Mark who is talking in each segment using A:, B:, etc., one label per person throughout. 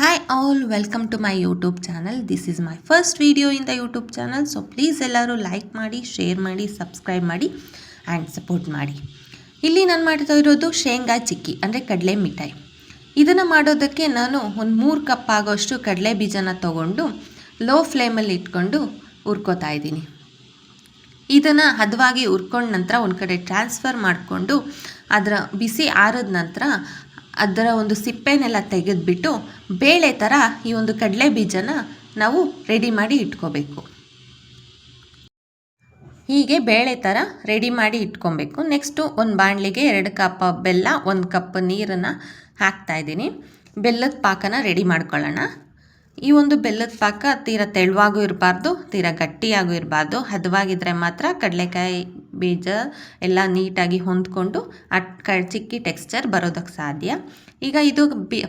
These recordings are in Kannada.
A: Hi all, welcome to my YouTube channel. This is my first video in the YouTube channel. So please ಎಲ್ಲರೂ ಲೈಕ್ ಮಾಡಿ, ಶೇರ್ ಮಾಡಿ, ಸಬ್ಸ್ಕ್ರೈಬ್ ಮಾಡಿ ಆ್ಯಂಡ್ ಸಪೋರ್ಟ್ ಮಾಡಿ. ಇಲ್ಲಿ ನಾನು ಮಾಡ್ತಾ ಇರೋದು ಶೇಂಗಾ ಚಿಕ್ಕಿ ಅಂದರೆ ಕಡಲೆ ಮಿಠಾಯಿ. ಇದನ್ನು ಮಾಡೋದಕ್ಕೆ ನಾನು ಒಂದು 3 ಕಪ್ ಆಗೋಷ್ಟು ಕಡಲೆ ಬೀಜನ ತೊಗೊಂಡು ಲೋ ಫ್ಲೇಮಲ್ಲಿ ಇಟ್ಕೊಂಡು ಹುರ್ಕೋತಾ ಇದ್ದೀನಿ. ಇದನ್ನು ಹದವಾಗಿ ಹುರ್ಕೊಂಡ ನಂತರ ಒಂದು ಕಡೆ ಟ್ರಾನ್ಸ್ಫರ್ ಮಾಡಿಕೊಂಡು ಅದರ ಬಿಸಿ ಆರಿದ ನಂತರ ಅದರ ಒಂದು ಸಿಪ್ಪೆನೆಲ್ಲ ತೆಗೆದುಬಿಟ್ಟು ಬೇಳೆ ಥರ ಈ ಒಂದು ಕಡಲೆ ಬೀಜನ ನಾವು ರೆಡಿ ಮಾಡಿ ಇಟ್ಕೋಬೇಕು. ಹೀಗೆ ಬೇಳೆ ಥರ ರೆಡಿ ಮಾಡಿ ಇಟ್ಕೊಬೇಕು. ನೆಕ್ಸ್ಟು ಒಂದು ಬಾಣಲಿಗೆ 2 ಕಪ್ ಬೆಲ್ಲ, 1 ಕಪ್ ನೀರನ್ನು ಹಾಕ್ತಾಯಿದ್ದೀನಿ. ಬೆಲ್ಲದ ಪಾಕನ ರೆಡಿ ಮಾಡ್ಕೊಳ್ಳೋಣ. ಈ ಒಂದು ಬೆಲ್ಲದ ಪಾಕ ತೀರಾ ತೆಳುವಾಗೂ ಇರಬಾರ್ದು, ತೀರಾ ಗಟ್ಟಿಯಾಗೂ ಇರಬಾರ್ದು. ಹದವಾಗಿದ್ದರೆ ಮಾತ್ರ ಕಡಲೆಕಾಯಿ ಬೀಜ ಎಲ್ಲ ನೀಟಾಗಿ ಹೊಂದ್ಕೊಂಡು ಚಿಕ್ಕಿ ಟೆಕ್ಸ್ಚರ್ ಬರೋದಕ್ಕೆ ಸಾಧ್ಯ. ಈಗ ಇದು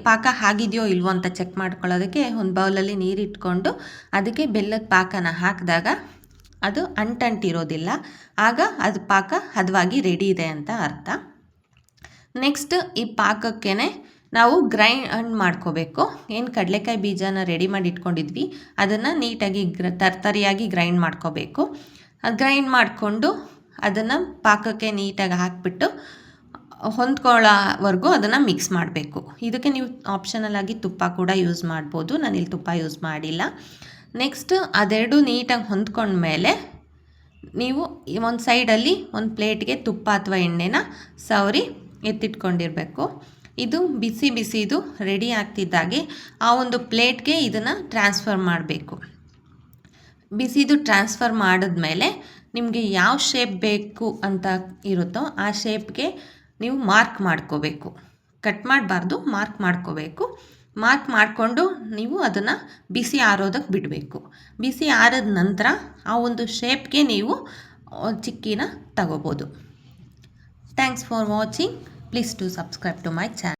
A: ಪಾಕ ಆಗಿದೆಯೋ ಇಲ್ವೋ ಅಂತ ಚೆಕ್ ಮಾಡ್ಕೊಳ್ಳೋದಕ್ಕೆ ಒಂದು ಬೌಲಲ್ಲಿ ನೀರಿಟ್ಕೊಂಡು ಅದಕ್ಕೆ ಬೆಲ್ಲದ ಪಾಕನ ಹಾಕಿದಾಗ ಅದು ಅಂಟಂಟಿರೋದಿಲ್ಲ. ಆಗ ಅದು ಪಾಕ ಹದವಾಗಿ ರೆಡಿ ಇದೆ ಅಂತ ಅರ್ಥ. ನೆಕ್ಸ್ಟ್ ಈ ಪಾಕಕ್ಕೆ ನಾವು ಗ್ರೈಂಡ್ ಮಾಡ್ಕೋಬೇಕು. ಏನು ಕಡಲೆಕಾಯಿ ಬೀಜನ ರೆಡಿ ಮಾಡಿ ಇಟ್ಕೊಂಡಿದ್ವಿ ಅದನ್ನು ನೀಟಾಗಿ ತರ್ತರಿಯಾಗಿ ಗ್ರೈಂಡ್ ಮಾಡ್ಕೋಬೇಕು. ಗ್ರೈಂಡ್ ಮಾಡಿಕೊಂಡು ಅದನ್ನು ಪಾಕಕ್ಕೆ ನೀಟಾಗಿ ಹಾಕಿಬಿಟ್ಟು ಹೊಂದ್ಕೊಳ್ಳೋವರೆಗೂ ಅದನ್ನು ಮಿಕ್ಸ್ ಮಾಡಬೇಕು. ಇದಕ್ಕೆ ನೀವು ಆಪ್ಷನಲ್ ಆಗಿ ತುಪ್ಪ ಕೂಡ ಯೂಸ್ ಮಾಡ್ಬೋದು. ನಾನಿಲ್ಲಿ ತುಪ್ಪ ಯೂಸ್ ಮಾಡಿಲ್ಲ. ನೆಕ್ಸ್ಟ್ ಅದೆರಡು ನೀಟಾಗಿ ಹೊಂದ್ಕೊಂಡ್ಮೇಲೆ ನೀವು ಒಂದು ಸೈಡಲ್ಲಿ ಒಂದು ಪ್ಲೇಟ್ಗೆ ತುಪ್ಪ ಅಥವಾ ಎಣ್ಣೆನ ಸವರಿ ಎತ್ತಿಟ್ಕೊಂಡಿರಬೇಕು. ಇದು ಬಿಸಿ ಬಿಸಿದು ರೆಡಿ ಆಗ್ತಿದ್ದಾಗೆ ಆ ಒಂದು ಪ್ಲೇಟ್ಗೆ ಇದನ್ನು ಟ್ರಾನ್ಸ್ಫರ್ ಮಾಡಬೇಕು. ಬಿಸಿದು ಟ್ರಾನ್ಸ್ಫರ್ ಮಾಡಿದ್ಮೇಲೆ ನಿಮಗೆ ಯಾವ ಶೇಪ್ ಬೇಕು ಅಂತ ಇರುತ್ತೋ ಆ ಶೇಪ್ಗೆ ನೀವು ಮಾರ್ಕ್ ಮಾಡ್ಕೋಬೇಕು. ಕಟ್ ಮಾಡಬಾರ್ದು, ಮಾರ್ಕ್ ಮಾಡ್ಕೋಬೇಕು. ಮಾರ್ಕ್ ಮಾಡಿಕೊಂಡು ನೀವು ಅದನ್ನು ಬಿಸಿ ಆರೋದಕ್ಕೆ ಬಿಡಬೇಕು. ಬಿಸಿ ಆರಿದ ನಂತರ ಆ ಒಂದು ಶೇಪ್ಗೆ ನೀವು ಚಿಕ್ಕಿನ ತಗೋಬೋದು. Thanks for watching. Please do subscribe to my channel.